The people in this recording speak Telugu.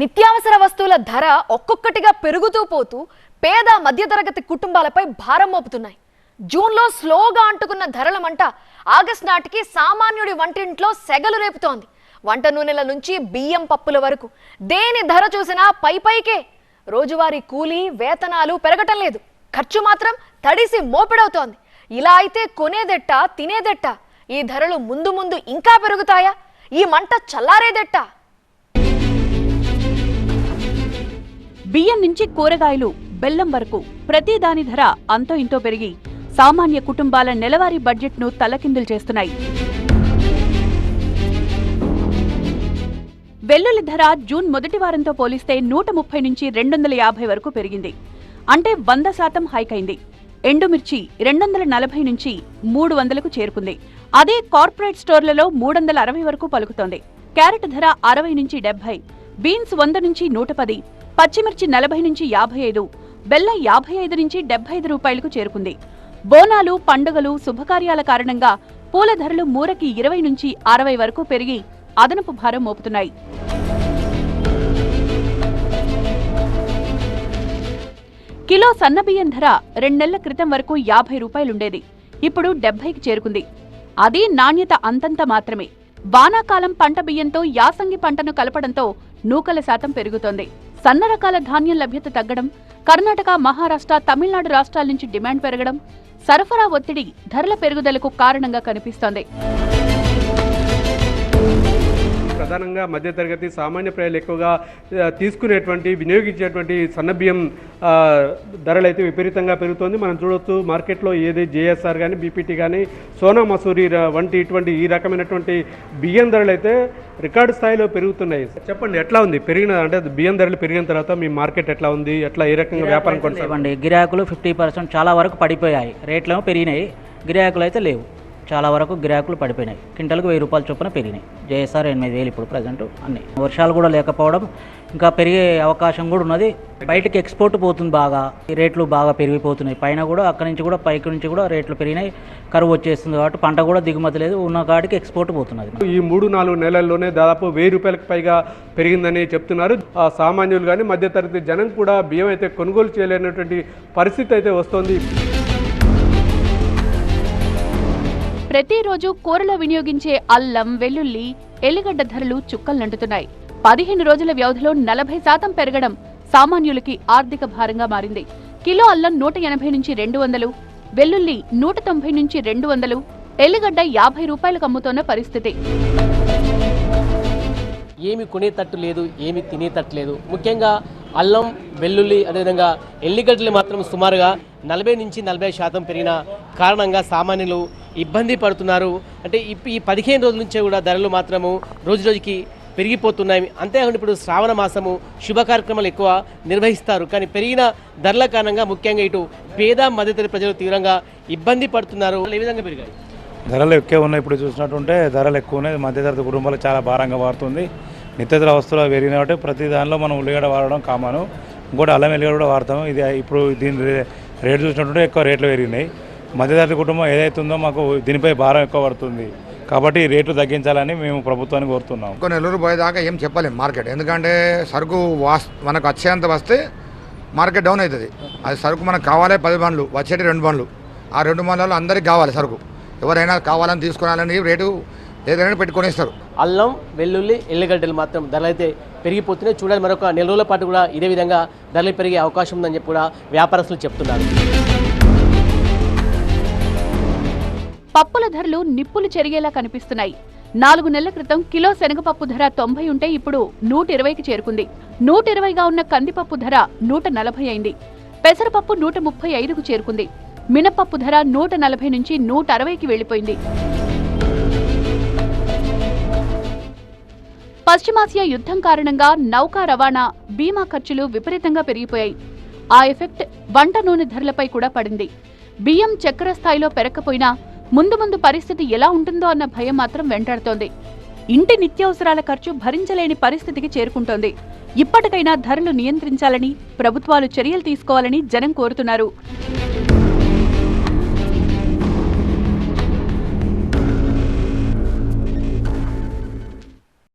నిత్యావసర వస్తువుల ధర ఒక్కొక్కటిగా పెరుగుతూ పోతూ పేద మధ్యతరగతి కుటుంబాలపై భారం మోపుతున్నాయి. జూన్లో స్లోగా అంటుకున్న ధరల మంట ఆగస్టు నాటికి సామాన్యుడి వంటింట్లో సెగలు రేపుతోంది. వంట నూనెల నుంచి బియ్యం పప్పుల వరకు దేని ధర చూసినా పైకే. రోజువారీ కూలీ వేతనాలు పెరగటం లేదు, ఖర్చు మాత్రం తడిసి మోపెడవుతోంది. ఇలా అయితే కొనేదెట్ట తినేదెట్ట? ఈ ధరలు ముందు ముందు ఇంకా పెరుగుతాయా? ఈ మంట చల్లారేదెట్ట? బియ్యం నుంచి కూరగాయలు బెల్లం వరకు ప్రతి దాని ధర అంతో ఇంతో పెరిగి సామాన్య కుటుంబాల నెలవారీ బడ్జెట్ను తలకిందులు చేస్తున్నాయి. వెల్లుల్లి ధర జూన్ మొదటి వారంతో పోలిస్తే 130 నుంచి 250 వరకు పెరిగింది. అంటే 100% హైక్ అయింది. ఎండుమిర్చి 240 నుంచి 300కు చేరుకుంది. అదే కార్పొరేట్ స్టోర్లలో 360 వరకు పలుకుతోంది. క్యారెట్ ధర 60 నుంచి 70, బీన్స్ 100 నుంచి 110, పచ్చిమిర్చి 40 నుంచి 55, బెల్లం 55 నుంచి 75 రూపాయలకు చేరుకుంది. బోనాలు, పండుగలు, శుభకార్యాల కారణంగా పూల ధరలు మూరకి 20 నుంచి 60 వరకు పెరిగి అదనపు భారం మోపుతున్నాయి. కిలో సన్నబియ్యం ధర 2 నెలల క్రితం వరకు 50 రూపాయలుండేది. ఇప్పుడు 70కి చేరుకుంది. అది నాణ్యత అంతంత మాత్రమే. వానాకాలం పంట బియ్యంతో యాసంగి పంటను కలపడంతో నూకల శాతం పెరుగుతోంది. సన్న రకాల ధాన్యం లభ్యత తగ్గడం, కర్ణాటక, మహారాష్ట్ర, తమిళనాడు రాష్ట్రాల నుంచి డిమాండ్ పెరగడం సరఫరా ఒత్తిడి ధరల పెరుగుదలకు కారణంగా కనిపిస్తోంది. ప్రధానంగా మధ్యతరగతి సామాన్య ప్రజలు ఎక్కువగా తీసుకునేటువంటి వినియోగించేటువంటి సన్నబియ్యం ధరలు అయితే విపరీతంగా పెరుగుతోంది. మనం చూడొచ్చు మార్కెట్లో ఏది జేఎస్ఆర్ కానీ, బీపీటీ కానీ, సోనా మసూరి వంటి ఇటువంటి ఈ రకమైనటువంటి బియ్యం ధరలు అయితే రికార్డు స్థాయిలో పెరుగుతున్నాయి. చెప్పండి, ఎట్లా ఉంది అంటే బియ్యం ధరలు పెరిగిన తర్వాత మీ మార్కెట్ ఎట్లా ఉంది? ఎట్లా ఏ రకంగా వ్యాపారం కొనసాగండి? గిరాకులు 50% చాలా వరకు పడిపోయాయి. రేట్లు పెరిగినాయి, గిరాకులు అయితే లేవు. చాలా వరకు గిరాకులు పడిపోయినాయి. క్వింటల్కు 1000 రూపాయల చొప్పున పెరిగినాయి. జేఎస్ఆర్ 80,000 ఇప్పుడు ప్రజెంట్. అన్ని వర్షాలు కూడా లేకపోవడం ఇంకా పెరిగే అవకాశం కూడా ఉన్నది. బయటకి ఎక్స్పోర్ట్ పోతుంది బాగా, రేట్లు బాగా పెరిగిపోతున్నాయి. పైన కూడా అక్కడి నుంచి కూడా పైకి నుంచి కూడా రేట్లు పెరిగినాయి. కరువు వచ్చేస్తుంది కాబట్టి పంట కూడా దిగుమతి లేదు, ఉన్న కాడికి ఎక్స్పోర్ట్ పోతున్నది. ఈ 3-4 నెలల్లోనే దాదాపు 1000 రూపాయలకు పైగా పెరిగిందని చెప్తున్నారు. సామాన్యులు కానీ మధ్యతరగతి జనం కూడా బియ్యం అయితే కొనుగోలు చేయలేనటువంటి పరిస్థితి అయితే వస్తోంది. ప్రతిరోజు కూరలో వినియోగించే అల్లం, వెల్లుల్లి, ఎల్లిగడ్డ ధరలు చుక్కల్నంటుతున్నాయి. 15 రోజుల వ్యవధిలో 40% పెరగడం సామాన్యులకి ఆర్థిక భారంగా మారింది. కిలో అల్లం 180 నుంచి 200, వెల్లుల్లి 190 నుంచి 200, ఎల్లిగడ్డ 50 రూపాయలకు అమ్ముతోన్న పరిస్థితి. ఏమి కొనేటట్టు లేదు, ఏమి తినేటట్టు లేదు. ముఖ్యంగా అల్లం, వెల్లుల్లి, అదేవిధంగా ఎల్లిగడ్డలు మాత్రం సుమారుగా 40 నుంచి 40% పెరిగిన కారణంగా సామాన్యులు ఇబ్బంది పడుతున్నారు. అంటే ఈ 15 రోజుల నుంచే కూడా ధరలు మాత్రము రోజు రోజుకి పెరిగిపోతున్నాయి. అంతేకాకుండా ఇప్పుడు శ్రావణ మాసము శుభ కార్యక్రమాలు ఎక్కువ నిర్వహిస్తారు. కానీ పెరిగిన ధరల కారణంగా ముఖ్యంగా ఇటు పేద మధ్యతరగతి ప్రజలు తీవ్రంగా ఇబ్బంది పడుతున్నారు. ఏ విధంగా పెరిగాయి ధరలు? ఎక్కువ ఉన్నాయి. ఇప్పుడు చూసినట్టుంటే ధరలు ఎక్కువ ఉన్నాయి. మధ్యతరగతి కుటుంబాలు చాలా భారంగా మారుతుంది. నిత్యతర వస్తువులు పెరిగిన కాబట్టి ప్రతి దానిలో మనం ఉల్లిగడ్డ వాడడం కామను. ఇంకోటి అల్లం, ఎల్లిగడ్డ కూడా వాడతాము. ఇది ఇప్పుడు దీని రేటు చూసినట్టుంటే ఎక్కువ రేట్లు పెరిగినాయి. మధ్యతరగతి కుటుంబం ఏదైతే ఉందో మాకు దీనిపై భారం ఎక్కువ పడుతుంది. కాబట్టి రేట్లు తగ్గించాలని మేము ప్రభుత్వాన్ని కోరుతున్నాం. కొన్ని నెలలు పోయేదాకా ఏం చెప్పలేము మార్కెట్, ఎందుకంటే సరుకు మనకు వచ్చేంత వస్తే మార్కెట్ డౌన్ అవుతుంది. అది సరుకు మనకు కావాలి 10 బండ్లు, వచ్చేటి 2 బండ్లు. ఆ 2 బండ్లలో అందరికీ కావాలి సరుకు. ఎవరైనా కావాలని తీసుకురాలని రేటు ఏదైనా పెట్టుకొని ఇస్తారు. అల్లం, వెల్లుల్లి, ఎల్లిగడ్డలు మాత్రం ధరలు అయితే పెరిగిపోతున్నాయి. చూడాలి, మరొక 4 రోజుల పాటు కూడా ఇదే విధంగా ధరలు పెరిగే అవకాశం ఉందని చెప్పి కూడా వ్యాపారస్తులు చెప్తున్నారు. పప్పుల ధరలు నిప్పులు చెరిగేలా కనిపిస్తున్నాయి. 4 నెలల క్రితం కిలో శనగపప్పు ధర 90 ఉంటే ఇప్పుడు 120కి చేరుకుంది. 120గా ఉన్న కందిపప్పు ధర 140 అయింది. పెసరపప్పు 135కు చేరుకుంది. మినపప్పు ధర 140 నుంచి 160కి వెళ్లిపోయింది. పశ్చిమాసియా యుద్ధం కారణంగా నౌకా రవాణా, బీమా ఖర్చులు విపరీతంగా పెరిగిపోయాయి. ఆ ఎఫెక్ట్ వంట నూనె ధరలపై కూడా పడింది. బియ్యం చక్కెర స్థాయిలో పెరగకపోయినా ముందు ముందు పరిస్థితి ఎలా ఉంటుందో అన్న భయం మాత్రం వెంటాడుతోంది. ఇంటి నిత్యావసరాల ఖర్చు భరించలేని పరిస్థితికి చేరుకుంటోంది. ఇప్పటికైనా ధరలు నియంత్రించాలని ప్రభుత్వాలు చర్యలు తీసుకోవాలని జనం కోరుతున్నారు.